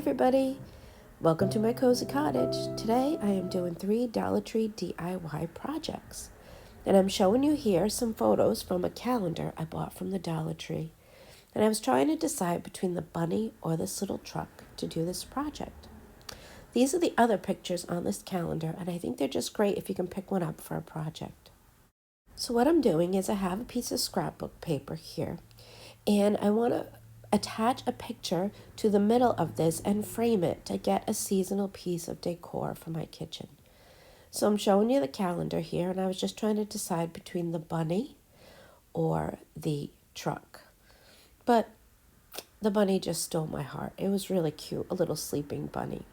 everybody, welcome to my cozy cottage. Today I am doing 3 Dollar Tree DIY projects. And I'm showing you here some photos from a calendar I bought from the Dollar Tree. And I was trying to decide between the bunny or this little truck to do this project. These are the other pictures on this calendar, and I think they're just great if you can pick one up for a project. So what I'm doing is I have a piece of scrapbook paper here, and I want to attach a picture to the middle of this and frame it to get a seasonal piece of decor for my kitchen. So I'm showing you the calendar here, and I was just trying to decide between the bunny or the truck. But the bunny just stole my heart. It was really cute, a little sleeping bunny.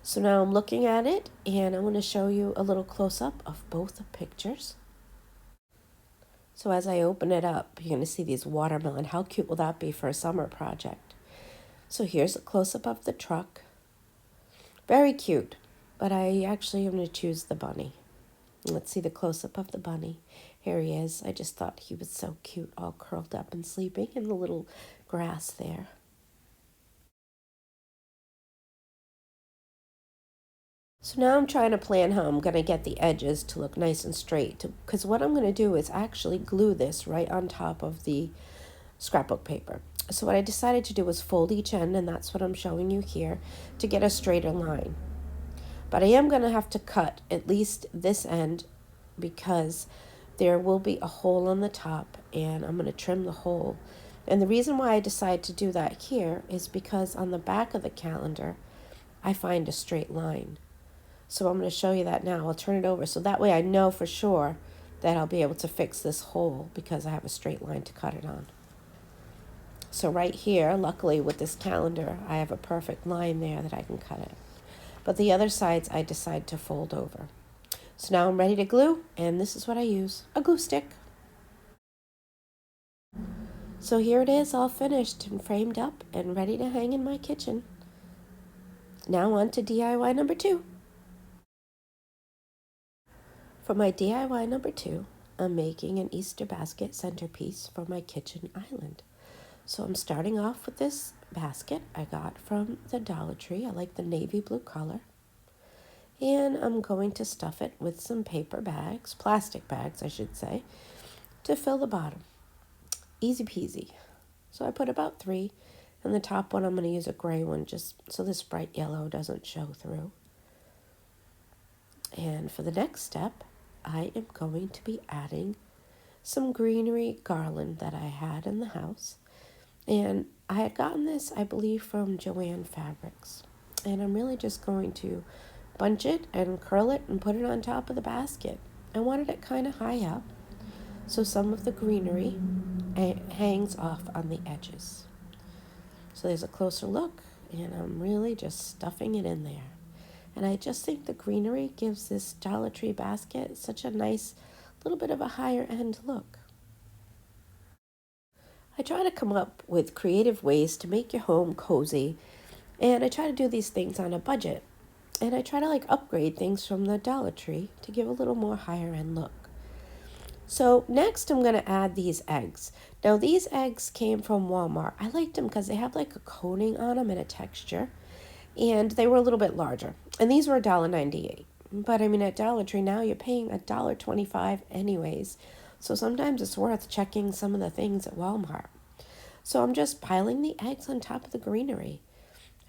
So now I'm looking at it, and I'm going to show you a little close-up of both the pictures. So as I open it up, you're going to see these watermelon. How cute will that be for a summer project? So here's a close-up of the truck. Very cute, but I actually am going to choose the bunny. Let's see the close-up of the bunny. Here he is. I just thought he was so cute, all curled up and sleeping in the little grass there. So now I'm trying to plan how I'm going to get the edges to look nice and straight. Because what I'm going to do is actually glue this right on top of the scrapbook paper. So what I decided to do was fold each end, and that's what I'm showing you here, to get a straighter line. But I am going to have to cut at least this end because there will be a hole on the top, and I'm going to trim the hole. And the reason why I decided to do that here is because on the back of the calendar, I find a straight line. So I'm going to show you that now. I'll turn it over so that way I know for sure that I'll be able to fix this hole because I have a straight line to cut it on. So right here, luckily with this calendar, I have a perfect line there that I can cut it. But the other sides I decide to fold over. So now I'm ready to glue, and this is what I use, a glue stick. So here it is, all finished and framed up and ready to hang in my kitchen. Now on to DIY number 2. For my DIY number 2, I'm making an Easter basket centerpiece for my kitchen island. So I'm starting off with this basket I got from the Dollar Tree. I like the navy blue color. And I'm going to stuff it with some paper bags, plastic bags I should say, to fill the bottom. Easy peasy. So I put about 3, and the top one I'm going to use a gray one just so this bright yellow doesn't show through. And for the next step, I am going to be adding some greenery garland that I had in the house. And I had gotten this, I believe, from Joann Fabrics. And I'm really just going to bunch it and curl it and put it on top of the basket. I wanted it kind of high up, so some of the greenery hangs off on the edges. So there's a closer look, and I'm really just stuffing it in there. And I just think the greenery gives this Dollar Tree basket such a nice little bit of a higher end look. I try to come up with creative ways to make your home cozy, and I try to do these things on a budget. And I try to upgrade things from the Dollar Tree to give a little more higher end look. So next I'm going to add these eggs. Now these eggs came from Walmart. I liked them because they have a coating on them and a texture. And they were a little bit larger. And these were $1.98. But I mean, at Dollar Tree now you're paying $1.25 anyways. So sometimes it's worth checking some of the things at Walmart. So I'm just piling the eggs on top of the greenery.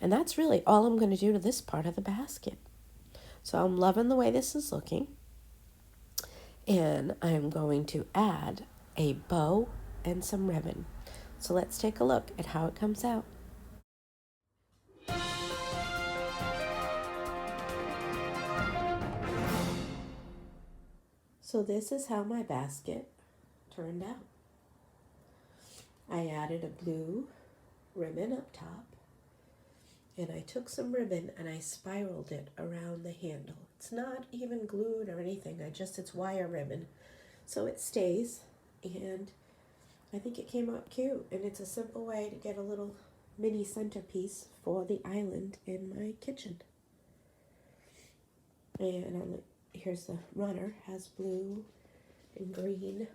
And that's really all I'm going to do to this part of the basket. So I'm loving the way this is looking. And I'm going to add a bow and some ribbon. So let's take a look at how it comes out. So this is how my basket turned out. I added a blue ribbon up top, and I took some ribbon and I spiraled it around the handle. It's not even glued or anything, it's wire ribbon, so it stays, and I think it came out cute, and it's a simple way to get a little mini centerpiece for the island in my kitchen. And here's the runner, has blue and green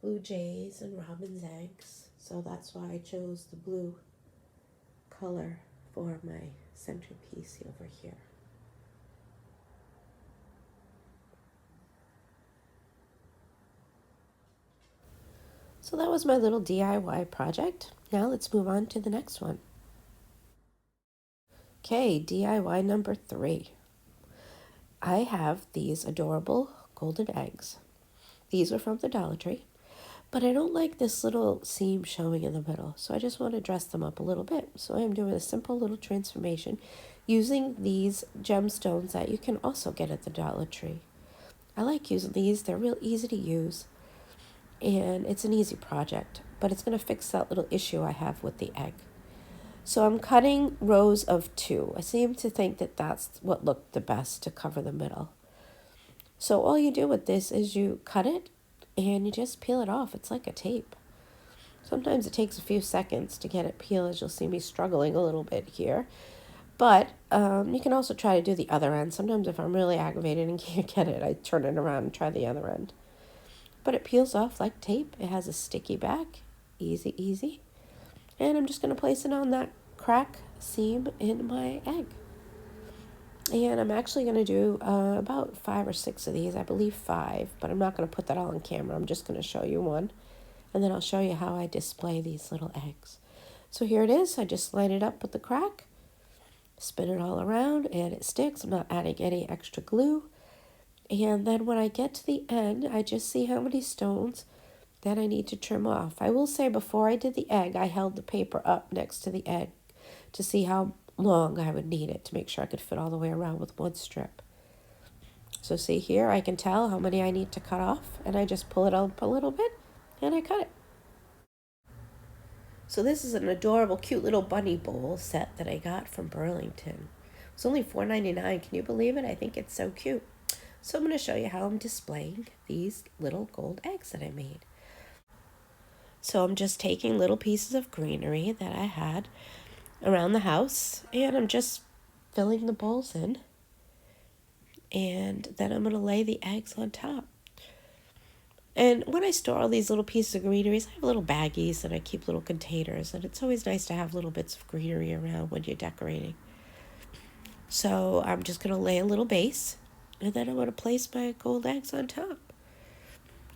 blue jays and robin's eggs, so that's why I chose the blue color for my centerpiece over here. So that was my little DIY project. Now let's move on to the next one. Okay, DIY number 3. I have these adorable golden eggs. These are from the Dollar Tree, but I don't like this little seam showing in the middle, so I just want to dress them up a little bit. So I'm doing a simple little transformation using these gemstones that you can also get at the Dollar Tree. I like using these. They're real easy to use, and it's an easy project, but it's going to fix that little issue I have with the egg. So I'm cutting rows of 2. I seem to think that that's what looked the best to cover the middle. So all you do with this is you cut it and you just peel it off. It's like a tape. Sometimes it takes a few seconds to get it peeled, as you'll see me struggling a little bit here. But you can also try to do the other end. Sometimes if I'm really aggravated and can't get it, I turn it around and try the other end. But it peels off like tape. It has a sticky back. Easy, easy. And I'm just going to place it on that crack seam in my egg. And I'm actually going to do about 5 or 6 of these. I believe 5, but I'm not going to put that all on camera. I'm just going to show you one. And then I'll show you how I display these little eggs. So here it is. I just line it up with the crack, spin it all around, and it sticks. I'm not adding any extra glue. And then when I get to the end, I just see how many stones that I need to trim off. I will say before I did the egg, I held the paper up next to the egg to see how long I would need it to make sure I could fit all the way around with one strip. So see here, I can tell how many I need to cut off, and I just pull it up a little bit and I cut it. So this is an adorable, cute little bunny bowl set that I got from Burlington. It's only $4.99. Can you believe it? I think it's so cute. So I'm going to show you how I'm displaying these little gold eggs that I made. So I'm just taking little pieces of greenery that I had around the house, and I'm just filling the bowls in, and then I'm going to lay the eggs on top. And when I store all these little pieces of greenery, I have little baggies and I keep little containers, and it's always nice to have little bits of greenery around when you're decorating. So I'm just going to lay a little base, and then I'm going to place my gold eggs on top.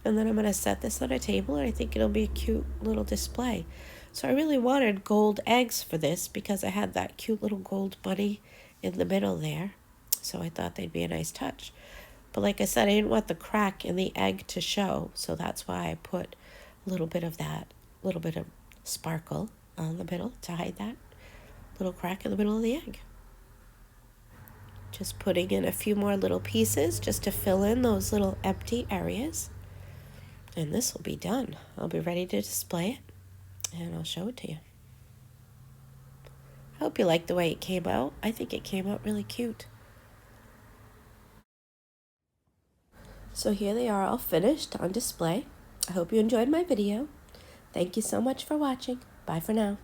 And then I'm going to set this on a table, and I think it'll be a cute little display. So I really wanted gold eggs for this because I had that cute little gold bunny in the middle there. So I thought they'd be a nice touch. But like I said, I didn't want the crack in the egg to show. So that's why I put a little bit of that, little bit of sparkle on the middle to hide that little crack in the middle of the egg. Just putting in a few more little pieces just to fill in those little empty areas. And this will be done. I'll be ready to display it, and I'll show it to you. I hope you like the way it came out. I think it came out really cute. So here they are all finished on display. I hope you enjoyed my video. Thank you so much for watching. Bye for now.